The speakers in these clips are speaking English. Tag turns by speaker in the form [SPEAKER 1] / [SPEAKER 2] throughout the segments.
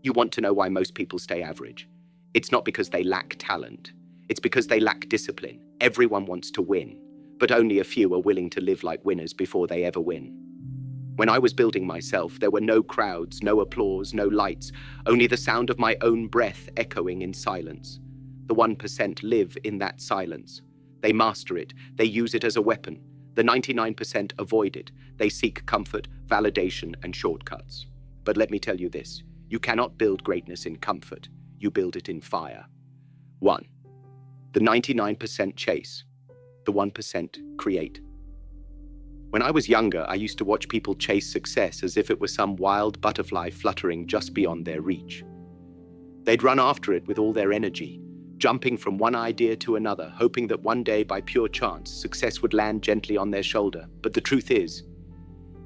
[SPEAKER 1] You want to know why most people stay average. It's not because they lack talent. It's because they lack discipline. Everyone wants to win, but only a few are willing to live like winners before they ever win. When I was building myself, there were no crowds, no applause, no lights, only the sound of my own breath echoing in silence. The 1% live in that silence. They master it. They use it as a weapon. The 99% avoid it. They seek comfort, validation, and shortcuts. But let me tell you this, you cannot build greatness in comfort. You build it in fire. 1. The 99% chase. The 1% create. When I was younger, I used to watch people chase success as if it was some wild butterfly fluttering just beyond their reach. They'd run after it with all their energy, jumping from one idea to another, hoping that one day, by pure chance, success would land gently on their shoulder. But the truth is,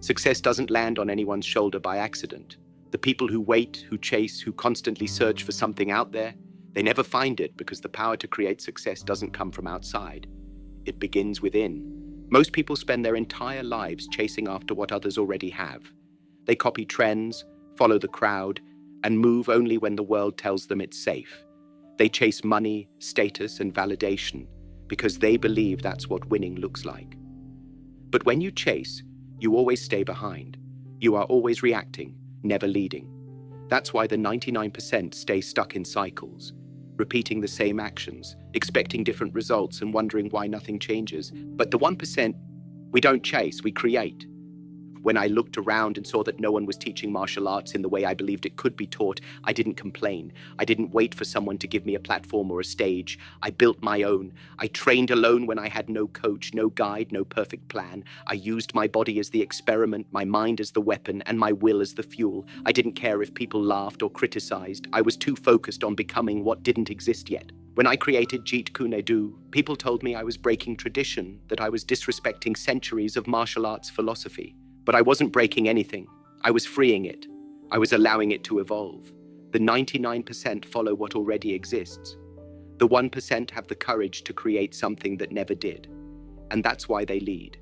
[SPEAKER 1] success doesn't land on anyone's shoulder by accident. The people who wait, who chase, who constantly search for something out there, they never find it because the power to create success doesn't come from outside. It begins within. Most people spend their entire lives chasing after what others already have. They copy trends, follow the crowd, and move only when the world tells them it's safe. They chase money, status, and validation because they believe that's what winning looks like. But when you chase, you always stay behind. You are always reacting, never leading. That's why the 99% stay stuck in cycles, repeating the same actions, expecting different results and wondering why nothing changes. But the 1%, we don't chase, we create. When I looked around and saw that no one was teaching martial arts in the way I believed it could be taught, I didn't complain. I didn't wait for someone to give me a platform or a stage. I built my own. I trained alone when I had no coach, no guide, no perfect plan. I used my body as the experiment, my mind as the weapon, and my will as the fuel. I didn't care if people laughed or criticized. I was too focused on becoming what didn't exist yet. When I created Jeet Kune Do, people told me I was breaking tradition, that I was disrespecting centuries of martial arts philosophy. But I wasn't breaking anything. I was freeing it. I was allowing it to evolve. The 99% follow what already exists. The 1% have the courage to create something that never did. And that's why they lead.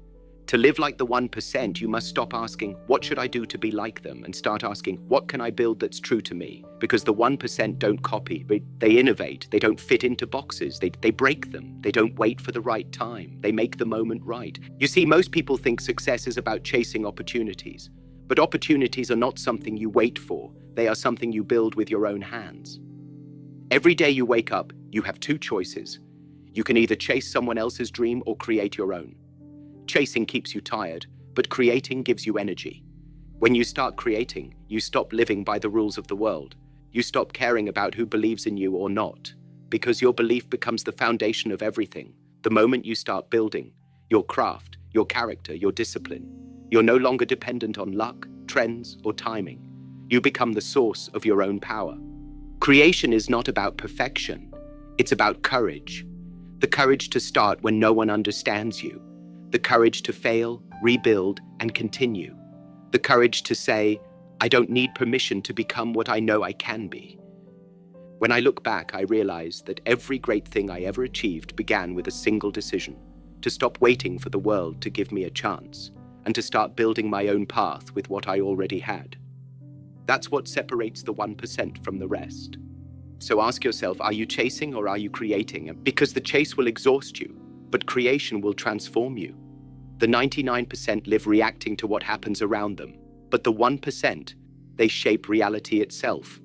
[SPEAKER 1] To live like the 1%, you must stop asking, what should I do to be like them? And start asking, what can I build that's true to me? Because the 1% don't copy, they innovate. They don't fit into boxes. They break them. They don't wait for the right time. They make the moment right. You see, most people think success is about chasing opportunities. But opportunities are not something you wait for. They are something you build with your own hands. Every day you wake up, you have two choices. You can either chase someone else's dream or create your own. Chasing keeps you tired, but creating gives you energy. When you start creating, you stop living by the rules of the world. You stop caring about who believes in you or not, because your belief becomes the foundation of everything. The moment you start building, your craft, your character, your discipline, you're no longer dependent on luck, trends, or timing. You become the source of your own power. Creation is not about perfection. It's about courage. The courage to start when no one understands you. The courage to fail, rebuild, and continue. The courage to say, I don't need permission to become what I know I can be. When I look back, I realize that every great thing I ever achieved began with a single decision: to stop waiting for the world to give me a chance, and to start building my own path with what I already had. That's what separates the 1% from the rest. So ask yourself, are you chasing or are you creating? Because the chase will exhaust you, but creation will transform you. The 99% live reacting to what happens around them, but the 1%, they shape reality itself.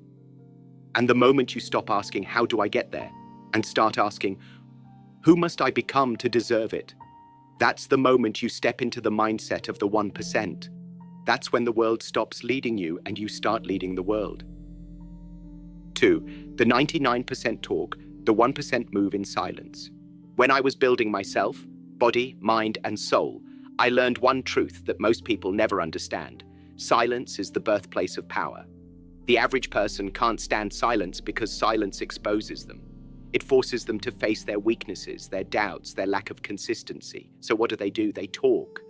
[SPEAKER 1] And the moment you stop asking, how do I get there? And start asking, who must I become to deserve it? That's the moment you step into the mindset of the 1%. That's when the world stops leading you and you start leading the world. 2. The 99% talk, the 1% move in silence. When I was building myself, body, mind, and soul, I learned one truth that most people never understand. Silence is the birthplace of power. The average person can't stand silence because silence exposes them. It forces them to face their weaknesses, their doubts, their lack of consistency. So what do? They talk.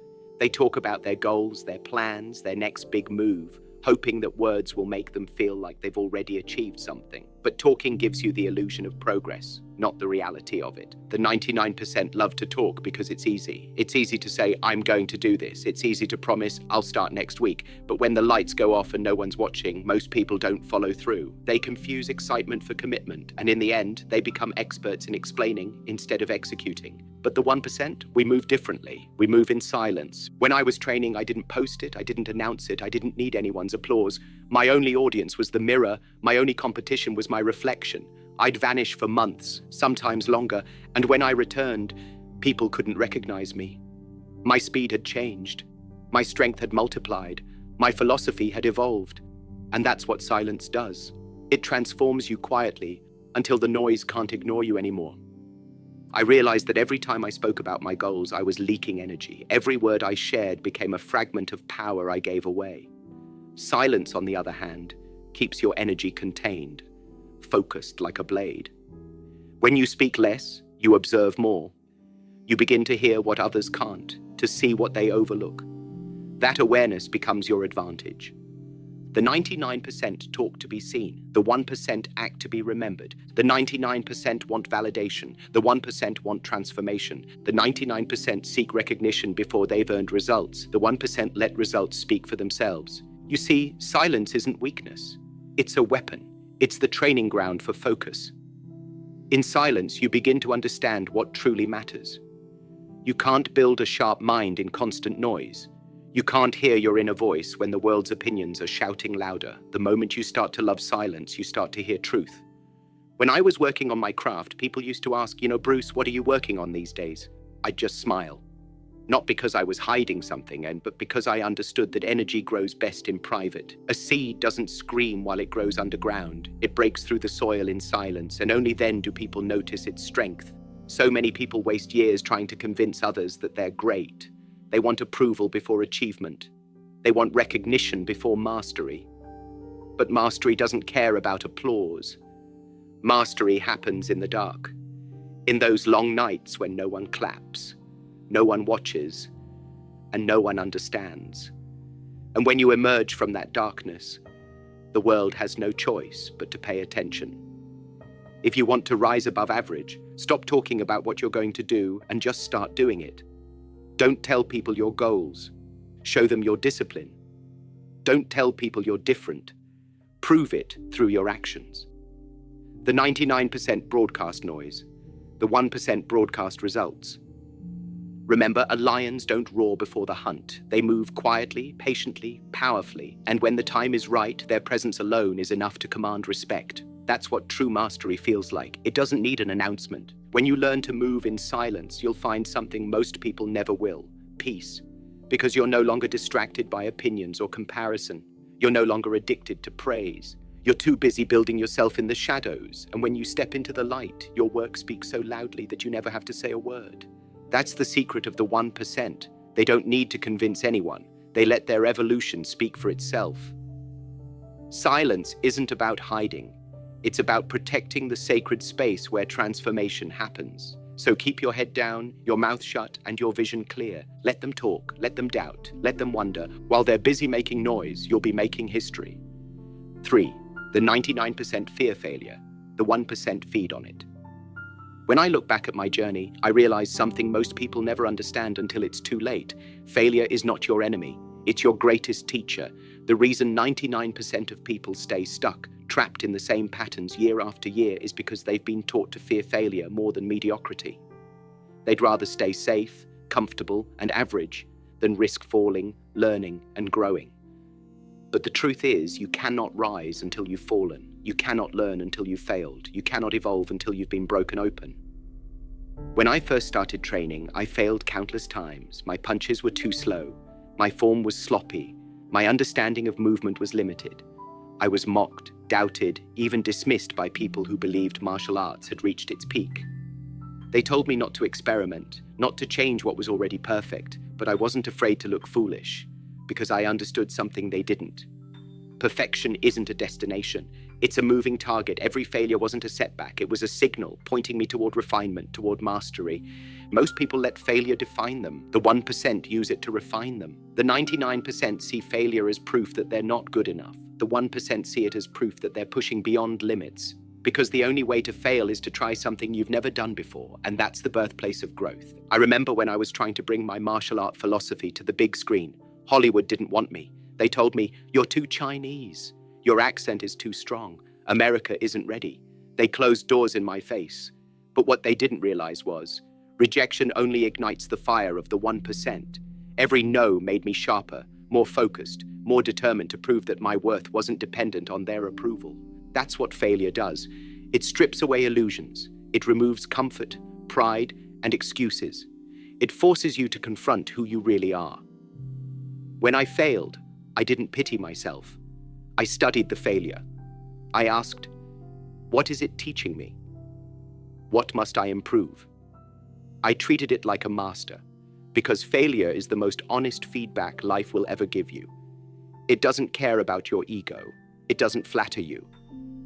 [SPEAKER 1] They talk about their goals, their plans, their next big move, hoping that words will make them feel like they've already achieved something. But talking gives you the illusion of progress, not the reality of it. The 99% love to talk because it's easy. It's easy to say, I'm going to do this. It's easy to promise, I'll start next week. But when the lights go off and no one's watching, most people don't follow through. They confuse excitement for commitment, and in the end, they become experts in explaining instead of executing. But the 1%, we move differently. We move in silence. When I was training, I didn't post it, I didn't announce it, I didn't need anyone's applause. My only audience was the mirror, my only competition was my reflection. I'd vanish for months, sometimes longer, and when I returned, people couldn't recognize me. My speed had changed. My strength had multiplied. My philosophy had evolved. And that's what silence does. It transforms you quietly until the noise can't ignore you anymore. I realized that every time I spoke about my goals, I was leaking energy. Every word I shared became a fragment of power I gave away. Silence, on the other hand, keeps your energy contained, focused like a blade. When you speak less, you observe more. You begin to hear what others can't, to see what they overlook. That awareness becomes your advantage. The 99% talk to be seen. The 1% act to be remembered. The 99% want validation. The 1% want transformation. The 99% seek recognition before they've earned results. The 1% let results speak for themselves. You see, silence isn't weakness. It's a weapon. It's the training ground for focus. In silence, you begin to understand what truly matters. You can't build a sharp mind in constant noise. You can't hear your inner voice when the world's opinions are shouting louder. The moment you start to love silence, you start to hear truth. When I was working on my craft, people used to ask, Bruce, what are you working on these days? I'd just smile. Not because I was hiding something, but because I understood that energy grows best in private. A seed doesn't scream while it grows underground. It breaks through the soil in silence, and only then do people notice its strength. So many people waste years trying to convince others that they're great. They want approval before achievement. They want recognition before mastery. But mastery doesn't care about applause. Mastery happens in the dark, in those long nights when no one claps, no one watches, and no one understands. And when you emerge from that darkness, the world has no choice but to pay attention. If you want to rise above average, stop talking about what you're going to do and just start doing it. Don't tell people your goals. Show them your discipline. Don't tell people you're different. Prove it through your actions. The 99% broadcast noise, the 1% broadcast results. Remember, lions don't roar before the hunt. They move quietly, patiently, powerfully, and when the time is right, their presence alone is enough to command respect. That's what true mastery feels like. It doesn't need an announcement. When you learn to move in silence, you'll find something most people never will: peace. Because you're no longer distracted by opinions or comparison. You're no longer addicted to praise. You're too busy building yourself in the shadows, and when you step into the light, your work speaks so loudly that you never have to say a word. That's the secret of the 1%. They don't need to convince anyone. They let their evolution speak for itself. Silence isn't about hiding. It's about protecting the sacred space where transformation happens. So keep your head down, your mouth shut, and your vision clear. Let them talk, let them doubt, let them wonder. While they're busy making noise, you'll be making history. 3. The 99% fear failure. The 1% feed on it. When I look back at my journey, I realize something most people never understand until it's too late. Failure is not your enemy. It's your greatest teacher. The reason 99% of people stay stuck, trapped in the same patterns year after year, is because they've been taught to fear failure more than mediocrity. They'd rather stay safe, comfortable, and average than risk falling, learning, and growing. But the truth is, you cannot rise until you've fallen. You cannot learn until you've failed. You cannot evolve until you've been broken open. When I first started training, I failed countless times. My punches were too slow. My form was sloppy. My understanding of movement was limited. I was mocked, doubted, even dismissed by people who believed martial arts had reached its peak. They told me not to experiment, not to change what was already perfect, but I wasn't afraid to look foolish, because I understood something they didn't. Perfection isn't a destination. It's a moving target. Every failure wasn't a setback. It was a signal pointing me toward refinement, toward mastery. Most people let failure define them. The 1% use it to refine them. The 99% see failure as proof that they're not good enough. The 1% see it as proof that they're pushing beyond limits. Because the only way to fail is to try something you've never done before, and that's the birthplace of growth. I remember when I was trying to bring my martial art philosophy to the big screen. Hollywood didn't want me. They told me, "You're too Chinese. Your accent is too strong. America isn't ready." They closed doors in my face. But what they didn't realize was, rejection only ignites the fire of the 1%. Every no made me sharper, more focused, more determined to prove that my worth wasn't dependent on their approval. That's what failure does. It strips away illusions. It removes comfort, pride, and excuses. It forces you to confront who you really are. When I failed, I didn't pity myself. I studied the failure. I asked, what is it teaching me? What must I improve? I treated it like a master, because failure is the most honest feedback life will ever give you. It doesn't care about your ego. It doesn't flatter you.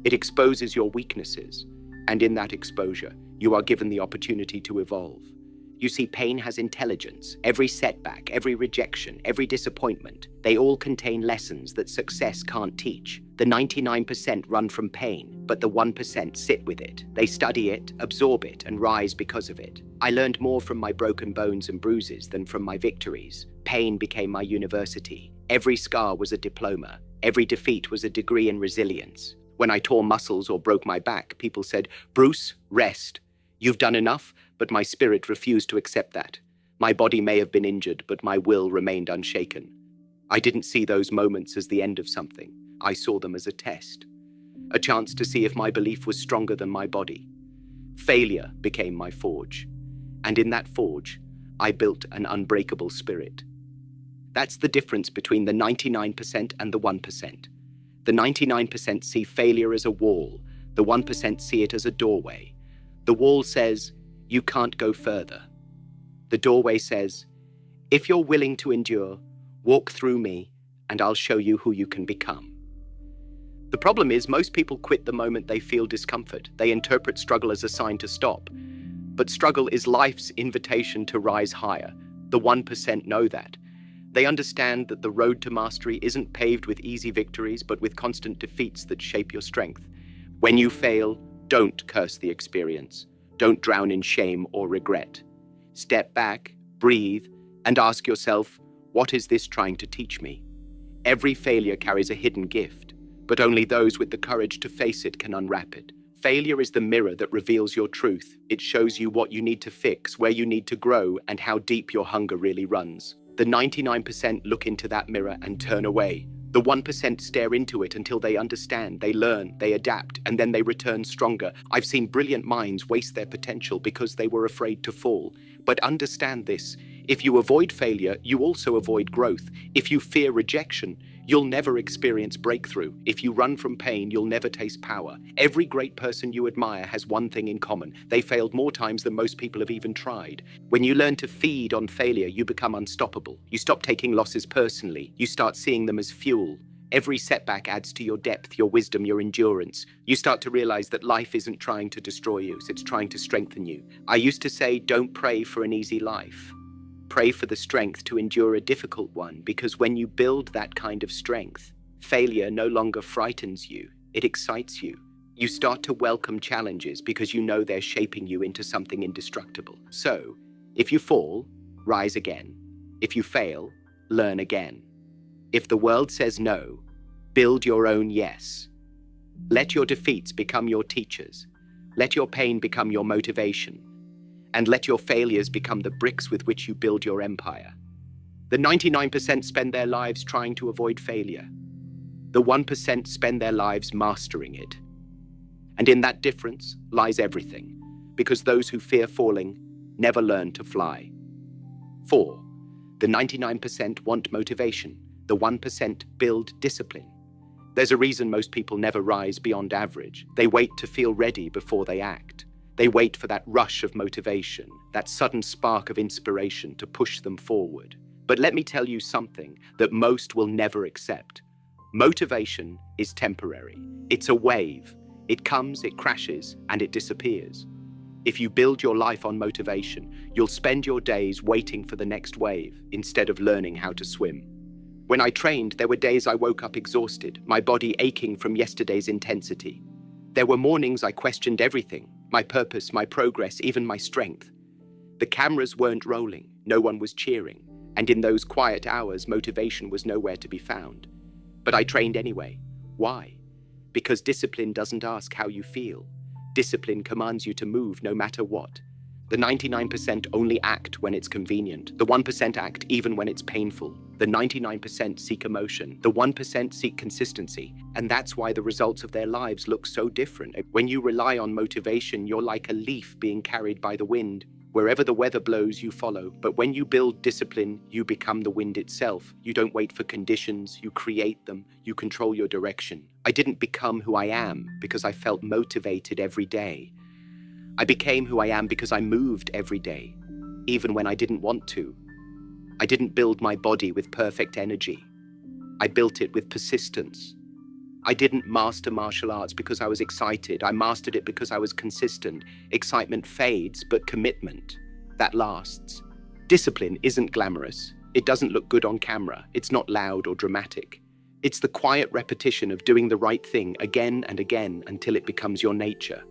[SPEAKER 1] It exposes your weaknesses, and in that exposure, you are given the opportunity to evolve. You see, pain has intelligence. Every setback, every rejection, every disappointment, they all contain lessons that success can't teach. The 99% run from pain, but the 1% sit with it. They study it, absorb it, and rise because of it. I learned more from my broken bones and bruises than from my victories. Pain became my university. Every scar was a diploma. Every defeat was a degree in resilience. When I tore muscles or broke my back, people said, "Bruce, rest. You've done enough," but my spirit refused to accept that. My body may have been injured, but my will remained unshaken. I didn't see those moments as the end of something. I saw them as a test, a chance to see if my belief was stronger than my body. Failure became my forge, and in that forge, I built an unbreakable spirit. That's the difference between the 99% and the 1%. The 99% see failure as a wall. The 1% see it as a doorway. The wall says, "You can't go further." The doorway says, "If you're willing to endure, walk through me, and I'll show you who you can become." The problem is most people quit the moment they feel discomfort. They interpret struggle as a sign to stop. But struggle is life's invitation to rise higher. The 1% know that. They understand that the road to mastery isn't paved with easy victories, but with constant defeats that shape your strength. When you fail, don't curse the experience. Don't drown in shame or regret. Step back, breathe, and ask yourself, what is this trying to teach me? Every failure carries a hidden gift, but only those with the courage to face it can unwrap it. Failure is the mirror that reveals your truth. It shows you what you need to fix, where you need to grow, and how deep your hunger really runs. The 99% look into that mirror and turn away. The 1% stare into it until they understand, they learn, they adapt, and then they return stronger. I've seen brilliant minds waste their potential because they were afraid to fall. But understand this, if you avoid failure, you also avoid growth. If you fear rejection, you'll never experience breakthrough. If you run from pain, you'll never taste power. Every great person you admire has one thing in common. They failed more times than most people have even tried. When you learn to feed on failure, you become unstoppable. You stop taking losses personally. You start seeing them as fuel. Every setback adds to your depth, your wisdom, your endurance. You start to realize that life isn't trying to destroy you, it's trying to strengthen you. I used to say, don't pray for an easy life. Pray for the strength to endure a difficult one, because when you build that kind of strength, failure no longer frightens you, it excites you. You start to welcome challenges because you know they're shaping you into something indestructible. So, if you fall, rise again. If you fail, learn again. If the world says no, build your own yes. Let your defeats become your teachers. Let your pain become your motivation. And let your failures become the bricks with which you build your empire. The 99% spend their lives trying to avoid failure. The 1% spend their lives mastering it. And in that difference lies everything, because those who fear falling never learn to fly. 4. The 99% want motivation. The 1% build discipline. There's a reason most people never rise beyond average. They wait to feel ready before they act. They wait for that rush of motivation, that sudden spark of inspiration to push them forward. But let me tell you something that most will never accept. Motivation is temporary. It's a wave. It comes, it crashes, and it disappears. If you build your life on motivation, you'll spend your days waiting for the next wave instead of learning how to swim. When I trained, there were days I woke up exhausted, my body aching from yesterday's intensity. There were mornings I questioned everything, my purpose, my progress, even my strength. The cameras weren't rolling, no one was cheering, and in those quiet hours, motivation was nowhere to be found. But I trained anyway. Why? Because discipline doesn't ask how you feel. Discipline commands you to move no matter what. The 99% only act when it's convenient. The 1% act even when it's painful. The 99% seek emotion. The 1% seek consistency. And that's why the results of their lives look so different. When you rely on motivation, you're like a leaf being carried by the wind. Wherever the weather blows, you follow. But when you build discipline, you become the wind itself. You don't wait for conditions, you create them, you control your direction. I didn't become who I am because I felt motivated every day. I became who I am because I moved every day, even when I didn't want to. I didn't build my body with perfect energy. I built it with persistence. I didn't master martial arts because I was excited. I mastered it because I was consistent. Excitement fades, but commitment, that lasts. Discipline isn't glamorous. It doesn't look good on camera. It's not loud or dramatic. It's the quiet repetition of doing the right thing again and again until it becomes your nature.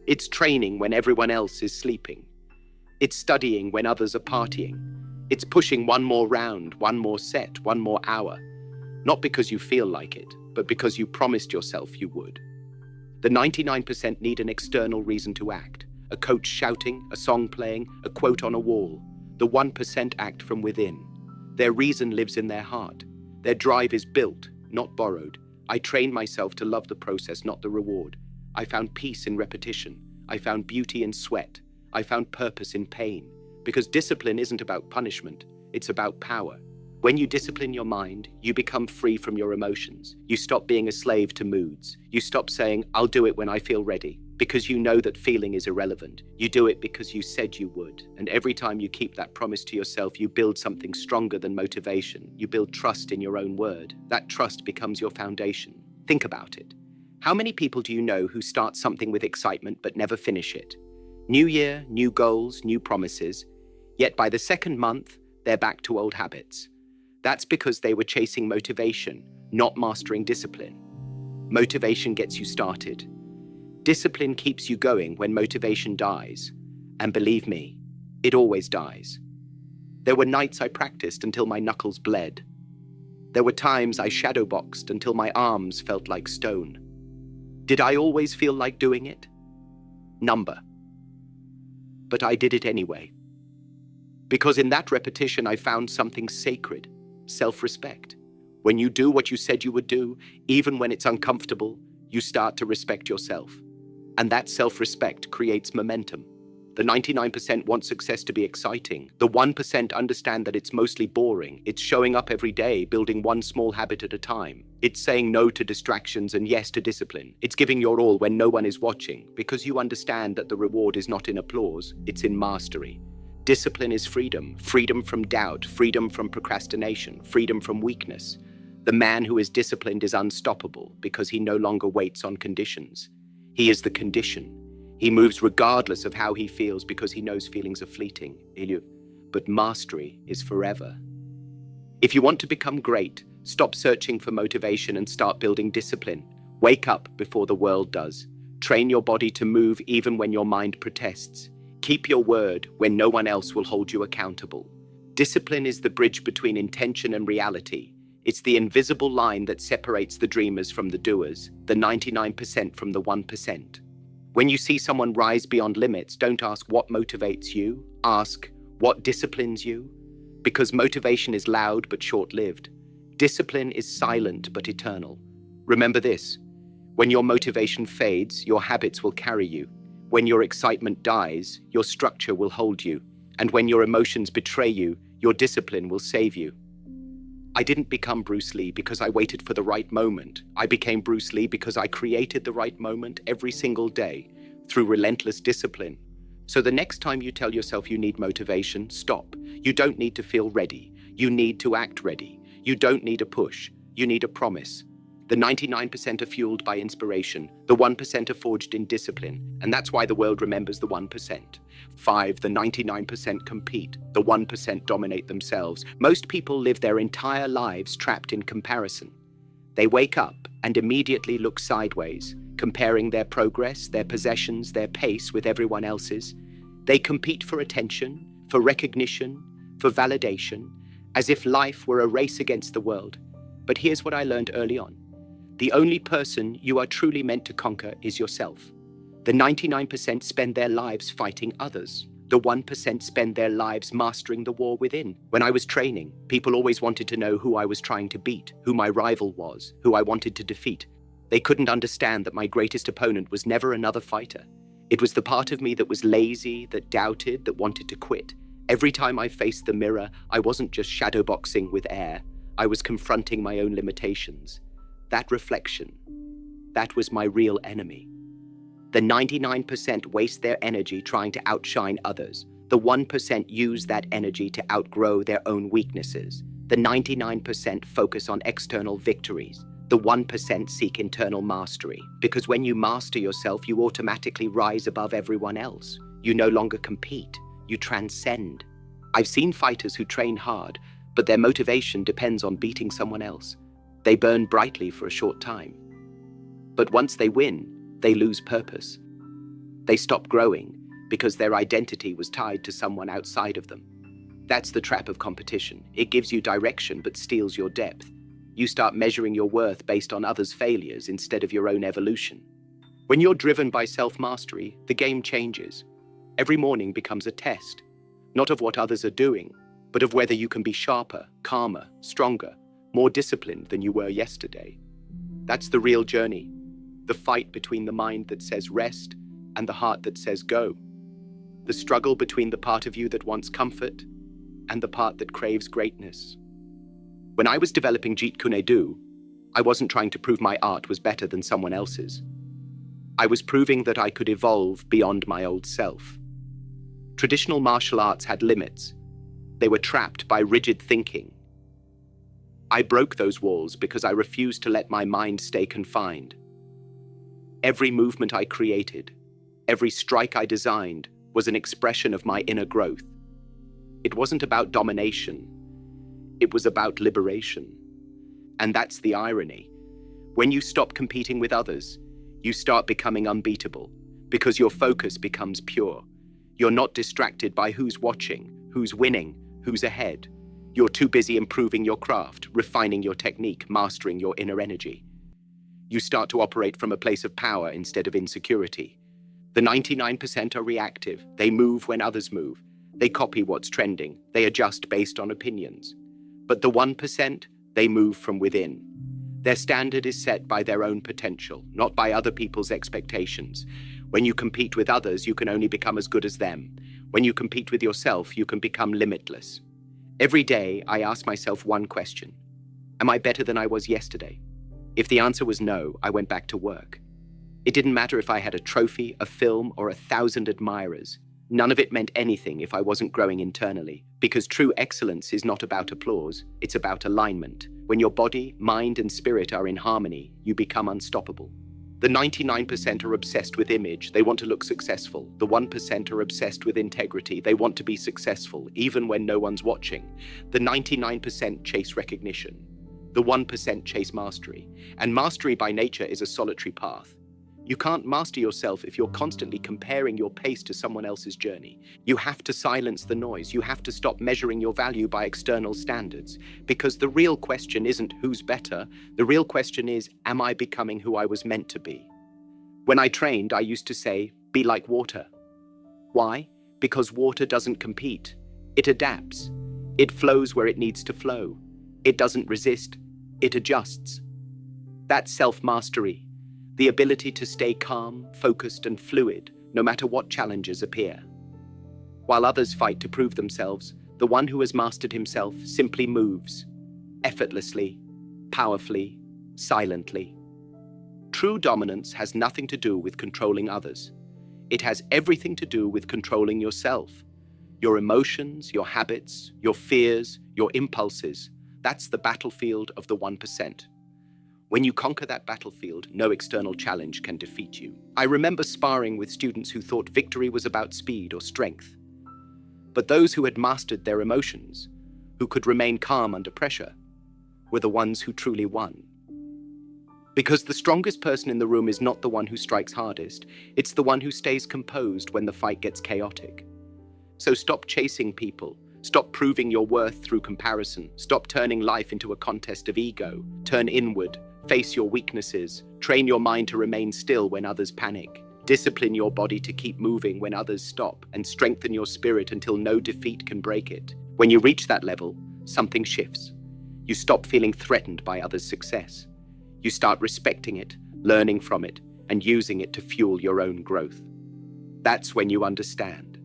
[SPEAKER 1] It's training when everyone else is sleeping. It's studying when others are partying. It's pushing one more round, one more set, one more hour. Not because you feel like it, but because you promised yourself you would. The 99% need an external reason to act. A coach shouting, a song playing, a quote on a wall. The 1% act from within. Their reason lives in their heart. Their drive is built, not borrowed. I trained myself to love the process, not the reward. I found peace in repetition. I found beauty in sweat. I found purpose in pain. Because discipline isn't about punishment, it's about power. When you discipline your mind, you become free from your emotions. You stop being a slave to moods. You stop saying, I'll do it when I feel ready, because you know that feeling is irrelevant. You do it because you said you would. And every time you keep that promise to yourself, you build something stronger than motivation. You build trust in your own word. That trust becomes your foundation. Think about it. How many people do you know who start something with excitement but never finish it? New year, new goals, new promises. Yet by the second month, they're back to old habits. That's because they were chasing motivation, not mastering discipline. Motivation gets you started. Discipline keeps you going when motivation dies. And believe me, it always dies. There were nights I practiced until my knuckles bled. There were times I shadowboxed until my arms felt like stone. Did I always feel like doing it? Number. But I did it anyway. Because in that repetition, I found something sacred, self-respect. When you do what you said you would do, even when it's uncomfortable, you start to respect yourself. And that self-respect creates momentum. The 99% want success to be exciting. The 1% understand that it's mostly boring. It's showing up every day, building one small habit at a time. It's saying no to distractions and yes to discipline. It's giving your all when no one is watching, because you understand that the reward is not in applause, it's in mastery. Discipline is freedom. Freedom from doubt, freedom from procrastination, freedom from weakness. The man who is disciplined is unstoppable because he no longer waits on conditions. He is the condition. He moves regardless of how he feels because he knows feelings are fleeting. But mastery is forever. If you want to become great, stop searching for motivation and start building discipline. Wake up before the world does. Train your body to move even when your mind protests. Keep your word when no one else will hold you accountable. Discipline is the bridge between intention and reality. It's the invisible line that separates the dreamers from the doers, the 99% from the 1%. When you see someone rise beyond limits, don't ask what motivates you, ask what disciplines you. Because motivation is loud but short-lived. Discipline is silent but eternal. Remember this, when your motivation fades, your habits will carry you. When your excitement dies, your structure will hold you. And when your emotions betray you, your discipline will save you. I didn't become Bruce Lee because I waited for the right moment. I became Bruce Lee because I created the right moment every single day through relentless discipline. So the next time you tell yourself you need motivation, stop. You don't need to feel ready. You need to act ready. You don't need a push. You need a promise. The 99% are fueled by inspiration. The 1% are forged in discipline. And that's why the world remembers the 1%. 5, the 99% compete. The 1% dominate themselves. Most people live their entire lives trapped in comparison. They wake up and immediately look sideways. comparing their progress, their possessions, their pace with everyone else's. They compete for attention, for recognition, for validation, as if life were a race against the world. But here's what I learned early on. The only person you are truly meant to conquer is yourself. The 99% spend their lives fighting others. The 1% spend their lives mastering the war within. When I was training, people always wanted to know who I was trying to beat, who my rival was, who I wanted to defeat. They couldn't understand that my greatest opponent was never another fighter. It was the part of me that was lazy, that doubted, that wanted to quit. Every time I faced the mirror, I wasn't just shadowboxing with air. I was confronting my own limitations. That reflection, that was my real enemy. The 99% waste their energy trying to outshine others. The 1% use that energy to outgrow their own weaknesses. The 99% focus on external victories. The 1% seek internal mastery. Because when you master yourself, you automatically rise above everyone else. You no longer compete, you transcend. I've seen fighters who train hard, but their motivation depends on beating someone else. They burn brightly for a short time. But once they win, they lose purpose. They stop growing because their identity was tied to someone outside of them. That's the trap of competition. It gives you direction but steals your depth. You start measuring your worth based on others' failures instead of your own evolution. When you're driven by self-mastery, the game changes. Every morning becomes a test, not of what others are doing, but of whether you can be sharper, calmer, stronger, more disciplined than you were yesterday. That's the real journey. The fight between the mind that says rest and the heart that says go. The struggle between the part of you that wants comfort and the part that craves greatness. When I was developing Jeet Kune Do, I wasn't trying to prove my art was better than someone else's. I was proving that I could evolve beyond my old self. Traditional martial arts had limits. They were trapped by rigid thinking. I broke those walls because I refused to let my mind stay confined. Every movement I created, every strike I designed, was an expression of my inner growth. It wasn't about domination. It was about liberation. And that's the irony. When you stop competing with others, you start becoming unbeatable because your focus becomes pure. You're not distracted by who's watching, who's winning, who's ahead. You're too busy improving your craft, refining your technique, mastering your inner energy. You start to operate from a place of power instead of insecurity. The 99% are reactive. They move when others move. They copy what's trending. They adjust based on opinions. But the 1%, they move from within. Their standard is set by their own potential, not by other people's expectations. When you compete with others, you can only become as good as them. When you compete with yourself, you can become limitless. Every day, I ask myself one question. Am I better than I was yesterday? If the answer was no, I went back to work. It didn't matter if I had a trophy, a film, or 1,000 admirers. None of it meant anything if I wasn't growing internally, because true excellence is not about applause, it's about alignment. When your body, mind, and spirit are in harmony, you become unstoppable. The 99% are obsessed with image. They want to look successful. The 1% are obsessed with integrity. They want to be successful, even when no one's watching. The 99% chase recognition. The 1% chase mastery. And mastery by nature is a solitary path. You can't master yourself if you're constantly comparing your pace to someone else's journey. You have to silence the noise. You have to stop measuring your value by external standards. Because the real question isn't who's better. The real question is, am I becoming who I was meant to be? When I trained, I used to say, be like water. Why? Because water doesn't compete. It adapts. It flows where it needs to flow. It doesn't resist. It adjusts. That's self-mastery. The ability to stay calm, focused, and fluid, no matter what challenges appear. While others fight to prove themselves, the one who has mastered himself simply moves, effortlessly, powerfully, silently. True dominance has nothing to do with controlling others. It has everything to do with controlling yourself. Your emotions, your habits, your fears, your impulses. That's the battlefield of the 1%. When you conquer that battlefield, no external challenge can defeat you. I remember sparring with students who thought victory was about speed or strength. But those who had mastered their emotions, who could remain calm under pressure, were the ones who truly won. Because the strongest person in the room is not the one who strikes hardest, it's the one who stays composed when the fight gets chaotic. So stop chasing people. Stop proving your worth through comparison. Stop turning life into a contest of ego. Turn inward. Face your weaknesses. Train your mind to remain still when others panic. Discipline your body to keep moving when others stop, and strengthen your spirit until no defeat can break it. When you reach that level, something shifts. You stop feeling threatened by others' success. You start respecting it, learning from it, and using it to fuel your own growth. That's when you understand.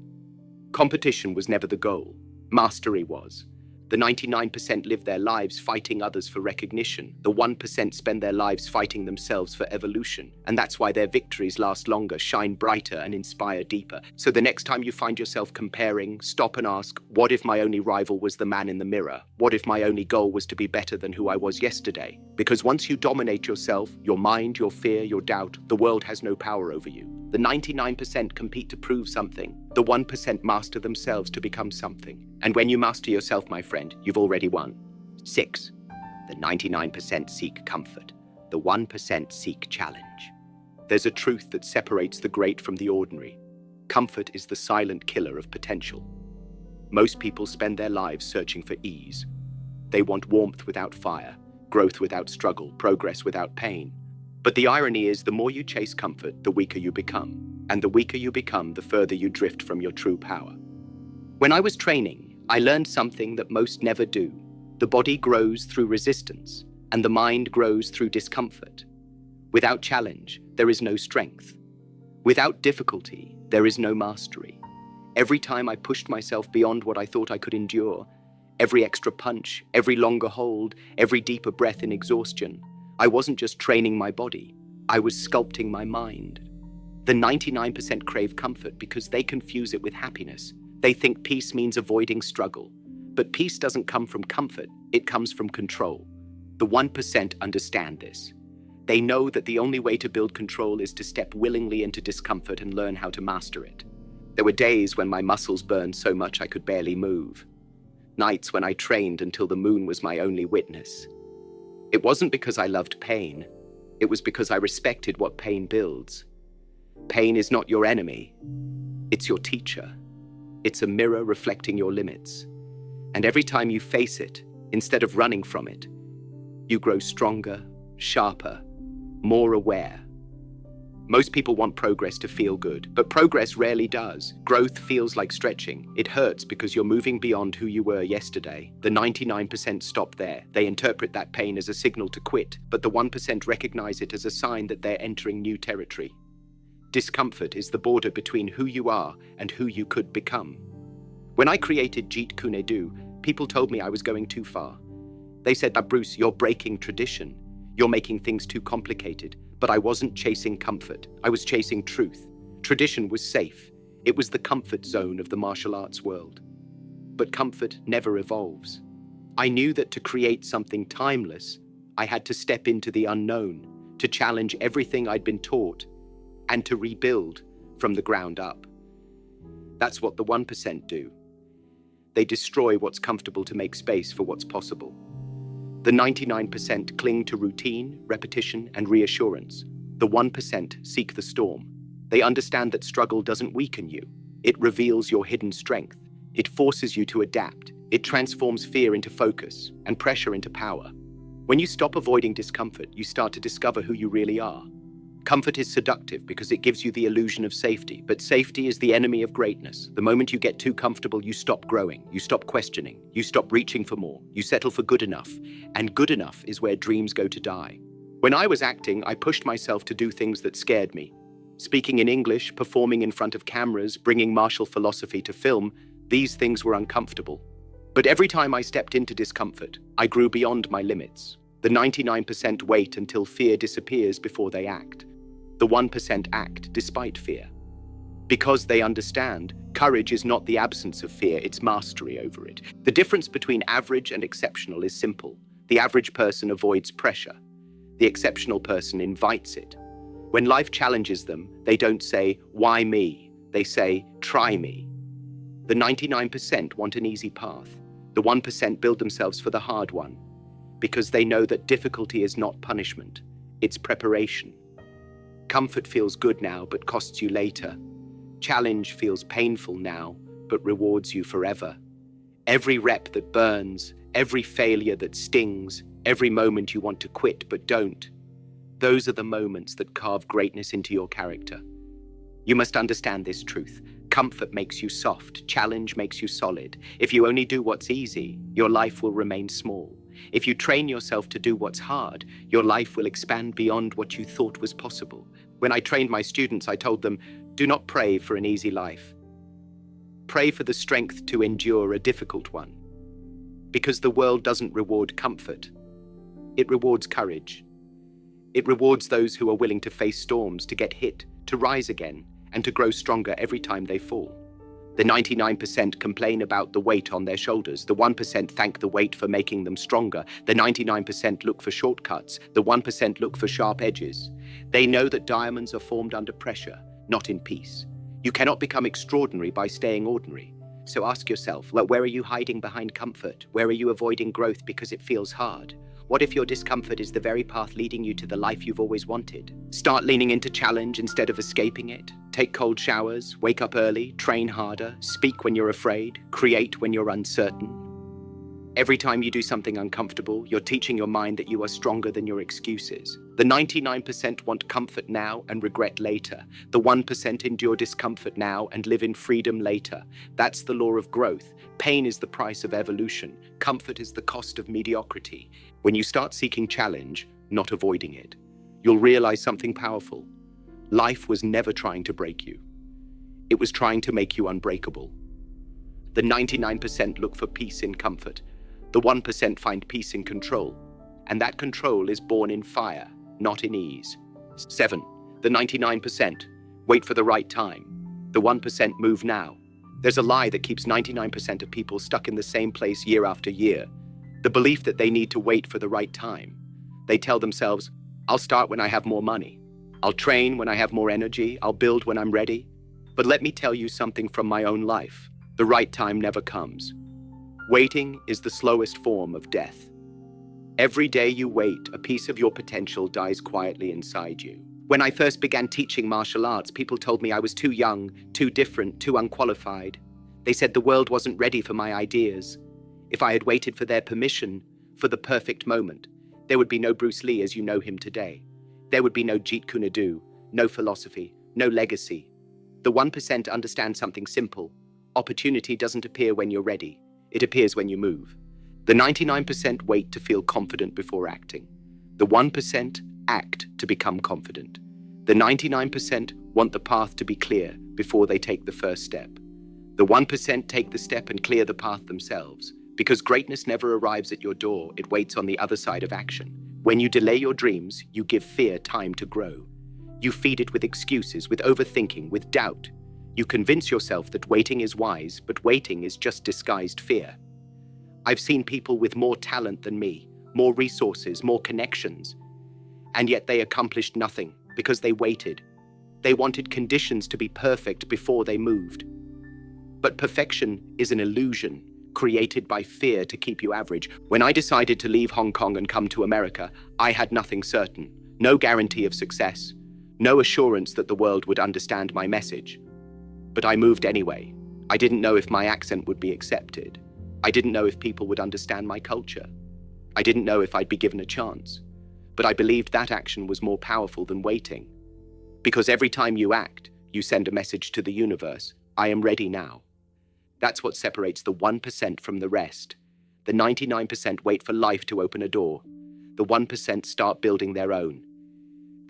[SPEAKER 1] Competition was never the goal. Mastery was. The 99% live their lives fighting others for recognition. The 1% spend their lives fighting themselves for evolution. And that's why their victories last longer, shine brighter, and inspire deeper. So the next time you find yourself comparing, stop and ask, what if my only rival was the man in the mirror? What if my only goal was to be better than who I was yesterday? Because once you dominate yourself, your mind, your fear, your doubt, the world has no power over you. The 99% compete to prove something. The 1% master themselves to become something. And when you master yourself, my friend, you've already won. 6. The 99% seek comfort. The 1% seek challenge. There's a truth that separates the great from the ordinary. Comfort is the silent killer of potential. Most people spend their lives searching for ease. They want warmth without fire, growth without struggle, progress without pain. But the irony is, the more you chase comfort, the weaker you become. And the weaker you become, the further you drift from your true power. When I was training, I learned something that most never do. The body grows through resistance, and the mind grows through discomfort. Without challenge, there is no strength. Without difficulty, there is no mastery. Every time I pushed myself beyond what I thought I could endure, every extra punch, every longer hold, every deeper breath in exhaustion, I wasn't just training my body, I was sculpting my mind. The 99% crave comfort because they confuse it with happiness. They think peace means avoiding struggle. But peace doesn't come from comfort, it comes from control. The 1% understand this. They know that the only way to build control is to step willingly into discomfort and learn how to master it. There were days when my muscles burned so much I could barely move. Nights when I trained until the moon was my only witness. It wasn't because I loved pain. It was because I respected what pain builds. Pain is not your enemy. It's your teacher. It's a mirror reflecting your limits. And every time you face it, instead of running from it, you grow stronger, sharper, more aware. Most people want progress to feel good, but progress rarely does. Growth feels like stretching. It hurts because you're moving beyond who you were yesterday. The 99% stop there. They interpret that pain as a signal to quit, but the 1% recognize it as a sign that they're entering new territory. Discomfort is the border between who you are and who you could become. When I created Jeet Kune Do, people told me I was going too far. They said that, Bruce, you're breaking tradition. You're making things too complicated. But I wasn't chasing comfort. I was chasing truth. Tradition was safe. It was the comfort zone of the martial arts world. But comfort never evolves. I knew that to create something timeless, I had to step into the unknown, to challenge everything I'd been taught, and to rebuild from the ground up. That's what the 1% do. They destroy what's comfortable to make space for what's possible. The 99% cling to routine, repetition, and reassurance. The 1% seek the storm. They understand that struggle doesn't weaken you. It reveals your hidden strength. It forces you to adapt. It transforms fear into focus and pressure into power. When you stop avoiding discomfort, you start to discover who you really are. Comfort is seductive because it gives you the illusion of safety, but safety is the enemy of greatness. The moment you get too comfortable, you stop growing, you stop questioning, you stop reaching for more, you settle for good enough, and good enough is where dreams go to die. When I was acting, I pushed myself to do things that scared me. Speaking in English, performing in front of cameras, bringing martial philosophy to film, these things were uncomfortable. But every time I stepped into discomfort, I grew beyond my limits. The 99% wait until fear disappears before they act. The 1% act despite fear. Because they understand, courage is not the absence of fear, it's mastery over it. The difference between average and exceptional is simple. The average person avoids pressure. The exceptional person invites it. When life challenges them, they don't say, why me? They say, try me. The 99% want an easy path. The 1% build themselves for the hard one. Because they know that difficulty is not punishment. It's preparation. Comfort feels good now, but costs you later. Challenge feels painful now, but rewards you forever. Every rep that burns, every failure that stings, every moment you want to quit but don't. Those are the moments that carve greatness into your character. You must understand this truth. Comfort makes you soft, challenge makes you solid. If you only do what's easy, your life will remain small. If you train yourself to do what's hard, your life will expand beyond what you thought was possible. When I trained my students, I told them, do not pray for an easy life. Pray for the strength to endure a difficult one. Because the world doesn't reward comfort. It rewards courage. It rewards those who are willing to face storms, to get hit, to rise again, and to grow stronger every time they fall. The 99% complain about the weight on their shoulders. The 1% thank the weight for making them stronger. The 99% look for shortcuts. The 1% look for sharp edges. They know that diamonds are formed under pressure, not in peace. You cannot become extraordinary by staying ordinary. So ask yourself, where are you hiding behind comfort? Where are you avoiding growth because it feels hard? What if your discomfort is the very path leading you to the life you've always wanted? Start leaning into challenge instead of escaping it. Take cold showers, wake up early, train harder, speak when you're afraid, create when you're uncertain. Every time you do something uncomfortable, you're teaching your mind that you are stronger than your excuses. The 99% want comfort now and regret later. The 1% endure discomfort now and live in freedom later. That's the law of growth. Pain is the price of evolution. Comfort is the cost of mediocrity. When you start seeking challenge, not avoiding it, you'll realize something powerful. Life was never trying to break you. It was trying to make you unbreakable. The 99% look for peace in comfort. The 1% find peace in control. And that control is born in fire, not in ease. 7. The 99% wait for the right time. The 1% move now. There's a lie that keeps 99% of people stuck in the same place year after year. The belief that they need to wait for the right time. They tell themselves, I'll start when I have more money. I'll train when I have more energy. I'll build when I'm ready. But let me tell you something from my own life. The right time never comes. Waiting is the slowest form of death. Every day you wait, a piece of your potential dies quietly inside you. When I first began teaching martial arts, people told me I was too young, too different, too unqualified. They said the world wasn't ready for my ideas. If I had waited for their permission, for the perfect moment, there would be no Bruce Lee as you know him today. There would be no Jeet Kune Do, no philosophy, no legacy. The 1% understand something simple. Opportunity doesn't appear when you're ready. It appears when you move. The 99% wait to feel confident before acting. The 1% act to become confident. The 99% want the path to be clear before they take the first step. The 1% take the step and clear the path themselves. Because greatness never arrives at your door, it waits on the other side of action. When you delay your dreams, you give fear time to grow. You feed it with excuses, with overthinking, with doubt. You convince yourself that waiting is wise, but waiting is just disguised fear. I've seen people with more talent than me, more resources, more connections, and yet they accomplished nothing because they waited. They wanted conditions to be perfect before they moved. But perfection is an illusion created by fear to keep you average. When I decided to leave Hong Kong and come to America, I had nothing certain, no guarantee of success, no assurance that the world would understand my message. But I moved anyway. I didn't know if my accent would be accepted. I didn't know if people would understand my culture. I didn't know if I'd be given a chance. But I believed that action was more powerful than waiting. Because every time you act, you send a message to the universe. I am ready now. That's what separates the 1% from the rest. The 99% wait for life to open a door. The 1% start building their own.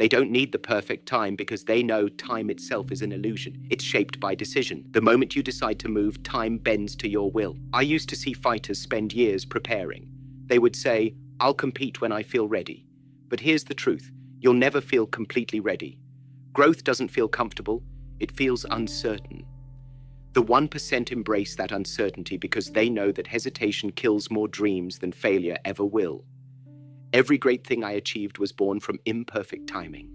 [SPEAKER 1] They don't need the perfect time because they know time itself is an illusion. It's shaped by decision. The moment you decide to move, time bends to your will. I used to see fighters spend years preparing. They would say, I'll compete when I feel ready. But here's the truth. You'll never feel completely ready. Growth doesn't feel comfortable. It feels uncertain. The 1% embrace that uncertainty because they know that hesitation kills more dreams than failure ever will. Every great thing I achieved was born from imperfect timing.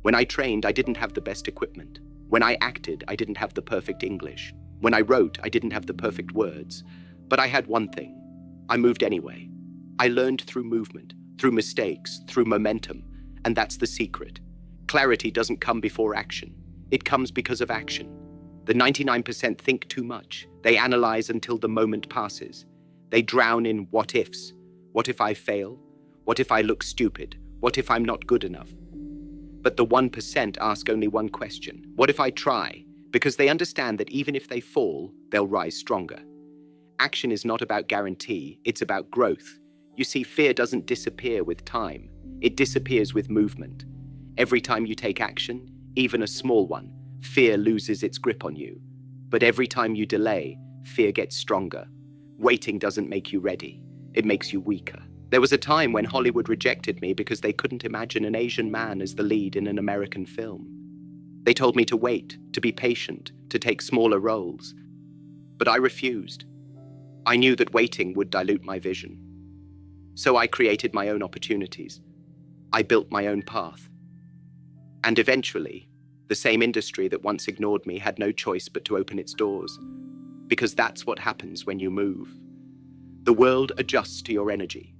[SPEAKER 1] When I trained, I didn't have the best equipment. When I acted, I didn't have the perfect English. When I wrote, I didn't have the perfect words. But I had one thing. I moved anyway. I learned through movement, through mistakes, through momentum. And that's the secret. Clarity doesn't come before action. It comes because of action. The 99% think too much. They analyze until the moment passes. They drown in what ifs. What if I fail? What if I look stupid? What if I'm not good enough? But the 1% ask only one question. What if I try? Because they understand that even if they fall, they'll rise stronger. Action is not about guarantee, it's about growth. You see, fear doesn't disappear with time. It disappears with movement. Every time you take action, even a small one, fear loses its grip on you. But every time you delay, fear gets stronger. Waiting doesn't make you ready. It makes you weaker. There was a time when Hollywood rejected me because they couldn't imagine an Asian man as the lead in an American film. They told me to wait, to be patient, to take smaller roles. But I refused. I knew that waiting would dilute my vision. So I created my own opportunities. I built my own path. And eventually, the same industry that once ignored me had no choice but to open its doors. Because that's what happens when you move. The world adjusts to your energy.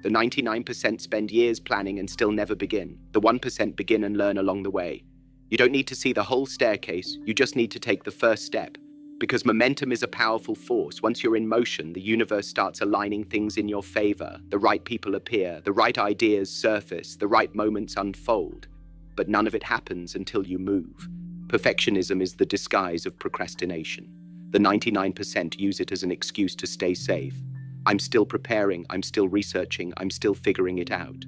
[SPEAKER 1] The 99% spend years planning and still never begin. The 1% begin and learn along the way. You don't need to see the whole staircase, you just need to take the first step. Because momentum is a powerful force. Once you're in motion, the universe starts aligning things in your favor. The right people appear, the right ideas surface, the right moments unfold. But none of it happens until you move. Perfectionism is the disguise of procrastination. The 99% use it as an excuse to stay safe. I'm still preparing, I'm still researching, I'm still figuring it out.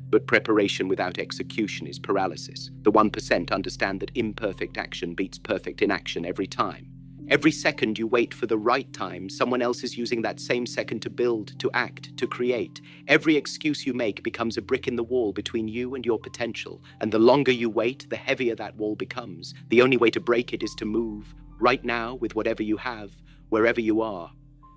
[SPEAKER 1] But preparation without execution is paralysis. The 1% understand that imperfect action beats perfect inaction every time. Every second you wait for the right time, someone else is using that same second to build, to act, to create. Every excuse you make becomes a brick in the wall between you and your potential. And the longer you wait, the heavier that wall becomes. The only way to break it is to move, right now, with whatever you have, wherever you are.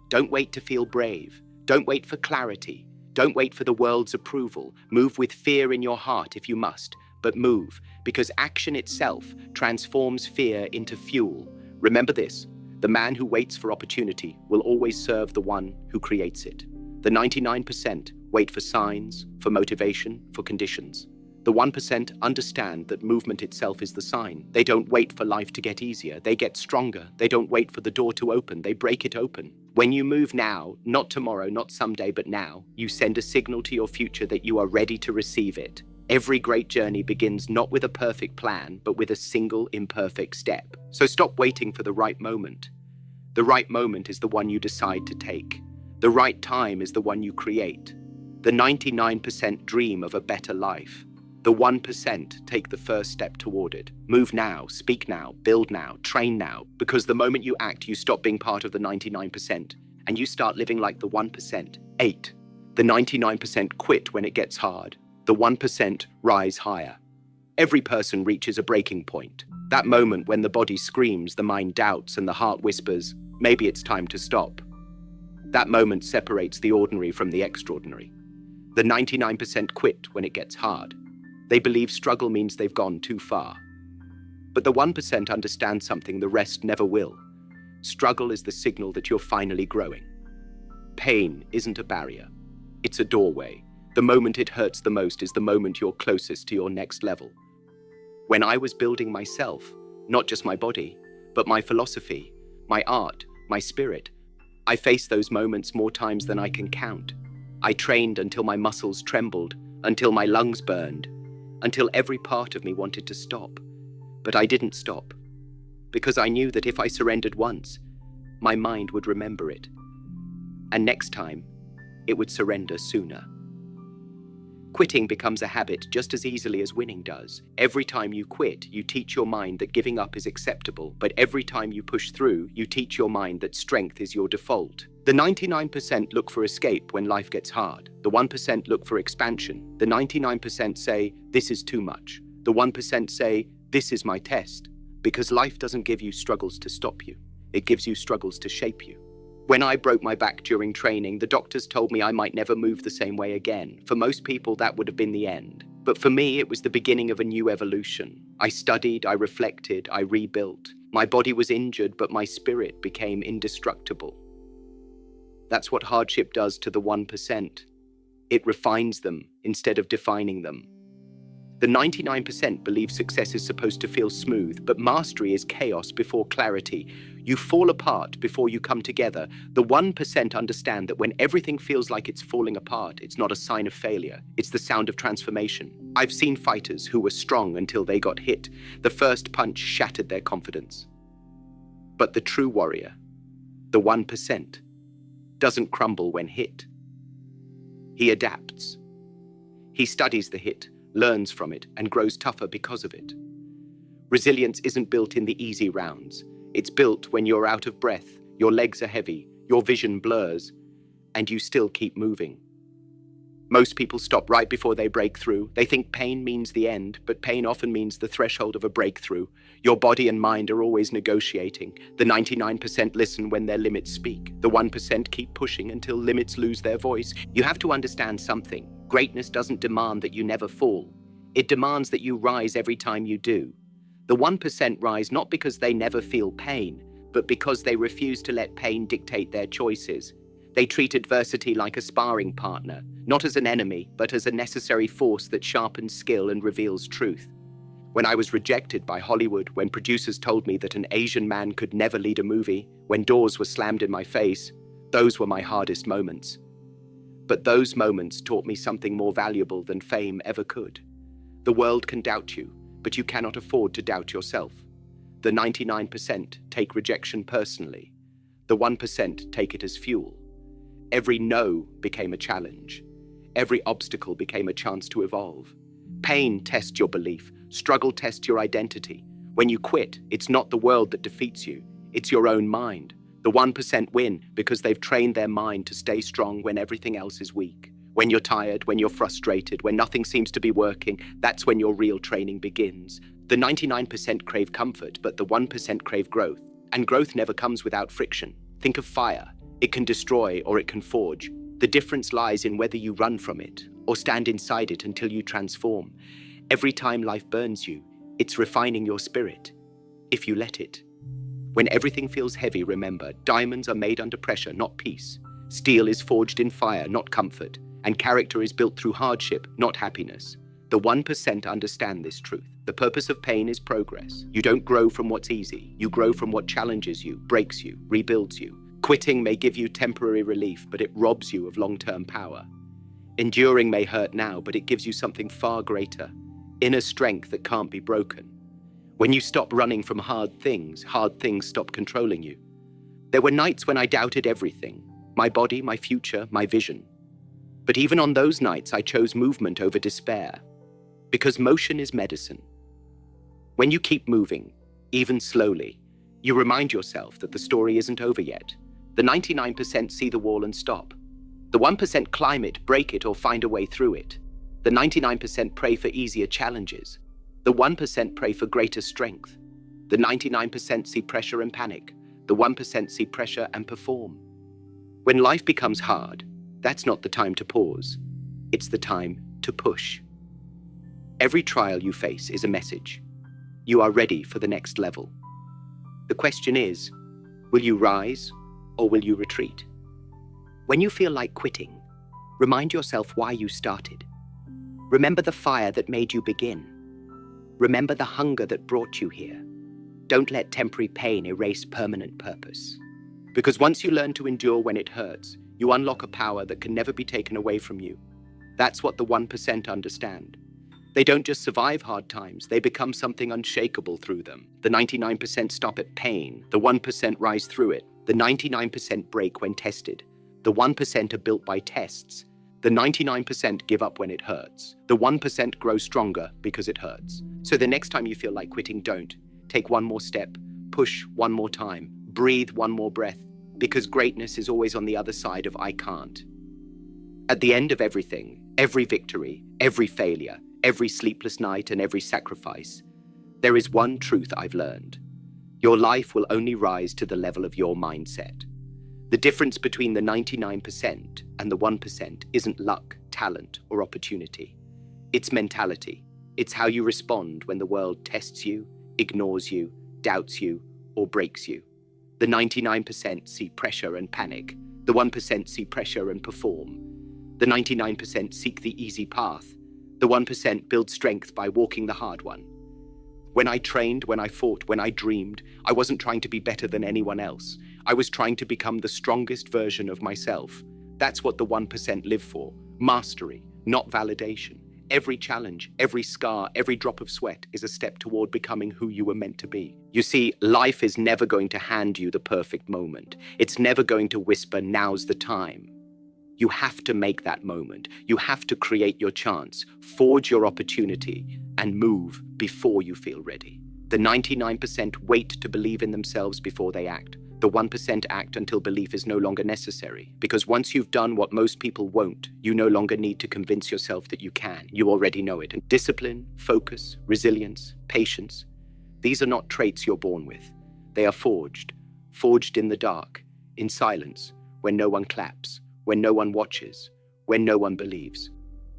[SPEAKER 1] Don't wait to feel brave. Don't wait for clarity. Don't wait for the world's approval. Move with fear in your heart if you must, but move, because action itself transforms fear into fuel. Remember this, the man who waits for opportunity will always serve the one who creates it. The 99% wait for signs, for motivation, for conditions. The 1% understand that movement itself is the sign. They don't wait for life to get easier, they get stronger. They don't wait for the door to open, they break it open. When you move now, not tomorrow, not someday, but now, you send a signal to your future that you are ready to receive it. Every great journey begins not with a perfect plan, but with a single imperfect step. So stop waiting for the right moment. The right moment is the one you decide to take. The right time is the one you create. The 99% dream of a better life. The 1% take the first step toward it. Move now, speak now, build now, train now, because the moment you act, you stop being part of the 99% and you start living like the 1%. 8. The 99% quit when it gets hard. The 1% rise higher. Every person reaches a breaking point. That moment when the body screams, the mind doubts, and the heart whispers, maybe it's time to stop. That moment separates the ordinary from the extraordinary. The 99% quit when it gets hard. They believe struggle means they've gone too far. But the 1% understand something the rest never will. Struggle is the signal that you're finally growing. Pain isn't a barrier. It's a doorway. The moment it hurts the most is the moment you're closest to your next level. When I was building myself, not just my body, but my philosophy, my art, my spirit, I faced those moments more times than I can count. I trained until my muscles trembled, until my lungs burned, until every part of me wanted to stop. But I didn't stop, because I knew that if I surrendered once, my mind would remember it. And next time, it would surrender sooner. Quitting becomes a habit just as easily as winning does. Every time you quit, you teach your mind that giving up is acceptable, but every time you push through, you teach your mind that strength is your default. The 99% look for escape when life gets hard. The 1% look for expansion. The 99% say, this is too much. The 1% say, this is my test. Because life doesn't give you struggles to stop you. It gives you struggles to shape you. When I broke my back during training, the doctors told me I might never move the same way again. For most people, that would have been the end. But for me, it was the beginning of a new evolution. I studied, I reflected, I rebuilt. My body was injured, but my spirit became indestructible. That's what hardship does to the 1%. It refines them instead of defining them. The 99% believe success is supposed to feel smooth, but mastery is chaos before clarity. You fall apart before you come together. The 1% understand that when everything feels like it's falling apart, it's not a sign of failure. It's the sound of transformation. I've seen fighters who were strong until they got hit. The first punch shattered their confidence. But the true warrior, the 1%, doesn't crumble when hit. He adapts. He studies the hit, learns from it, and grows tougher because of it. Resilience isn't built in the easy rounds. It's built when you're out of breath, your legs are heavy, your vision blurs, and you still keep moving. Most people stop right before they break through. They think pain means the end, but pain often means the threshold of a breakthrough. Your body and mind are always negotiating. The 99% listen when their limits speak. The 1% keep pushing until limits lose their voice. You have to understand something. Greatness doesn't demand that you never fall. It demands that you rise every time you do. The 1% rise not because they never feel pain, but because they refuse to let pain dictate their choices. They treat adversity like a sparring partner, not as an enemy, but as a necessary force that sharpens skill and reveals truth. When I was rejected by Hollywood, when producers told me that an Asian man could never lead a movie, when doors were slammed in my face, those were my hardest moments. But those moments taught me something more valuable than fame ever could. The world can doubt you, but you cannot afford to doubt yourself. The 99% take rejection personally. The 1% take it as fuel. Every no became a challenge. Every obstacle became a chance to evolve. Pain tests your belief. Struggle tests your identity. When you quit, it's not the world that defeats you. It's your own mind. The 1% win because they've trained their mind to stay strong when everything else is weak. When you're tired, when you're frustrated, when nothing seems to be working, that's when your real training begins. The 99% crave comfort, but the 1% crave growth. And growth never comes without friction. Think of fire. It can destroy or it can forge. The difference lies in whether you run from it or stand inside it until you transform. Every time life burns you, it's refining your spirit, if you let it. When everything feels heavy, remember, diamonds are made under pressure, not peace. Steel is forged in fire, not comfort. And character is built through hardship, not happiness. The 1% understand this truth. The purpose of pain is progress. You don't grow from what's easy. You grow from what challenges you, breaks you, rebuilds you. Quitting may give you temporary relief, but it robs you of long-term power. Enduring may hurt now, but it gives you something far greater, inner strength that can't be broken. When you stop running from hard things stop controlling you. There were nights when I doubted everything, my body, my future, my vision. But even on those nights, I chose movement over despair, because motion is medicine. When you keep moving, even slowly, you remind yourself that the story isn't over yet. The 99% see the wall and stop. The 1% climb it, break it, or find a way through it. The 99% pray for easier challenges. The 1% pray for greater strength. The 99% see pressure and panic. The 1% see pressure and perform. When life becomes hard, that's not the time to pause. It's the time to push. Every trial you face is a message. You are ready for the next level. The question is, will you rise or will you retreat? When you feel like quitting, remind yourself why you started. Remember the fire that made you begin. Remember the hunger that brought you here. Don't let temporary pain erase permanent purpose. Because once you learn to endure when it hurts, you unlock a power that can never be taken away from you. That's what the 1% understand. They don't just survive hard times, they become something unshakable through them. The 99% stop at pain, the 1% rise through it. The 99% break when tested. The 1% are built by tests. The 99% give up when it hurts. The 1% grow stronger because it hurts. So the next time you feel like quitting, don't. Take one more step, push one more time, breathe one more breath, because greatness is always on the other side of I can't. At the end of everything, every victory, every failure, every sleepless night, and every sacrifice, there is one truth I've learned. Your life will only rise to the level of your mindset. The difference between the 99% and the 1% isn't luck, talent, or opportunity. It's mentality. It's how you respond when the world tests you, ignores you, doubts you, or breaks you. The 99% see pressure and panic. The 1% see pressure and perform. The 99% seek the easy path. The 1% build strength by walking the hard one. When I trained, when I fought, when I dreamed, I wasn't trying to be better than anyone else. I was trying to become the strongest version of myself. That's what the 1% live for. Mastery, not validation. Every challenge, every scar, every drop of sweat is a step toward becoming who you were meant to be. You see, life is never going to hand you the perfect moment. It's never going to whisper, "Now's the time." You have to make that moment. You have to create your chance, forge your opportunity, and move before you feel ready. The 99% wait to believe in themselves before they act. The 1% act until belief is no longer necessary. Because once you've done what most people won't, you no longer need to convince yourself that you can. You already know it. And discipline, focus, resilience, patience, these are not traits you're born with. They are forged in the dark, in silence, when no one claps, when no one watches, when no one believes.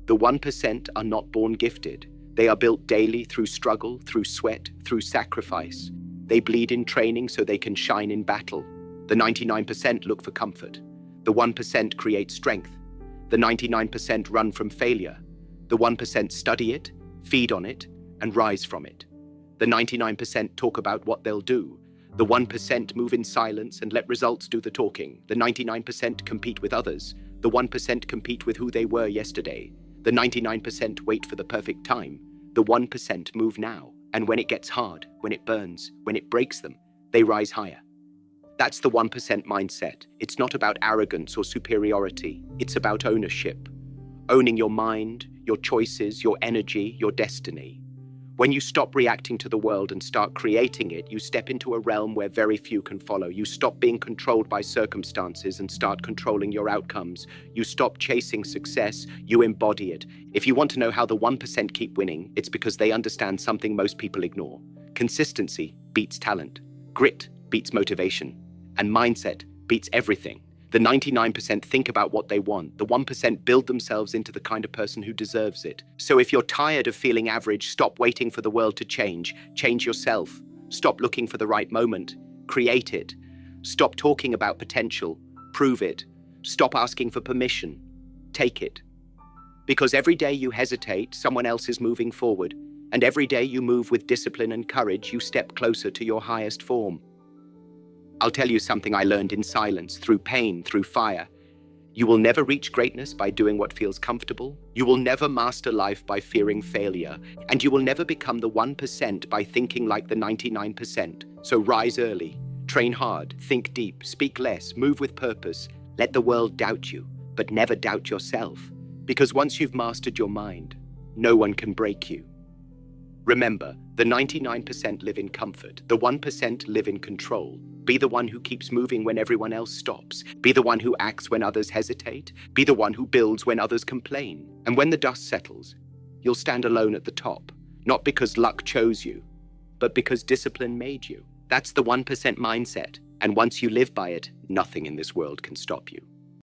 [SPEAKER 1] The 1% are not born gifted. They are built daily through struggle, through sweat, through sacrifice. They bleed in training so they can shine in battle. The 99% look for comfort. The 1% create strength. The 99% run from failure. The 1% study it, feed on it, and rise from it. The 99% talk about what they'll do. The 1% move in silence and let results do the talking. The 99% compete with others. The 1% compete with who they were yesterday. The 99% wait for the perfect time. The 1% move now. And when it gets hard, when it burns, when it breaks them, they rise higher. That's the 1% mindset. It's not about arrogance or superiority. It's about ownership. Owning your mind, your choices, your energy, your destiny. When you stop reacting to the world and start creating it, you step into a realm where very few can follow. You stop being controlled by circumstances and start controlling your outcomes. You stop chasing success, you embody it. If you want to know how the 1% keep winning, it's because they understand something most people ignore. Consistency beats talent. Grit beats motivation. And mindset beats everything. The 99% think about what they want. The 1% build themselves into the kind of person who deserves it. So if you're tired of feeling average, stop waiting for the world to change. Change yourself. Stop looking for the right moment. Create it. Stop talking about potential. Prove it. Stop asking for permission. Take it. Because every day you hesitate, someone else is moving forward. And every day you move with discipline and courage, you step closer to your highest form. I'll tell you something I learned in silence, through pain, through fire. You will never reach greatness by doing what feels comfortable. You will never master life by fearing failure. And you will never become the 1% by thinking like the 99%. So rise early, train hard, think deep, speak less, move with purpose. Let the world doubt you, but never doubt yourself. Because once you've mastered your mind, no one can break you. Remember, the 99% live in comfort. The 1% live in control. Be the one who keeps moving when everyone else stops. Be the one who acts when others hesitate. Be the one who builds when others complain. And when the dust settles, you'll stand alone at the top. Not because luck chose you, but because discipline made you. That's the 1% mindset. And once you live by it, nothing in this world can stop you.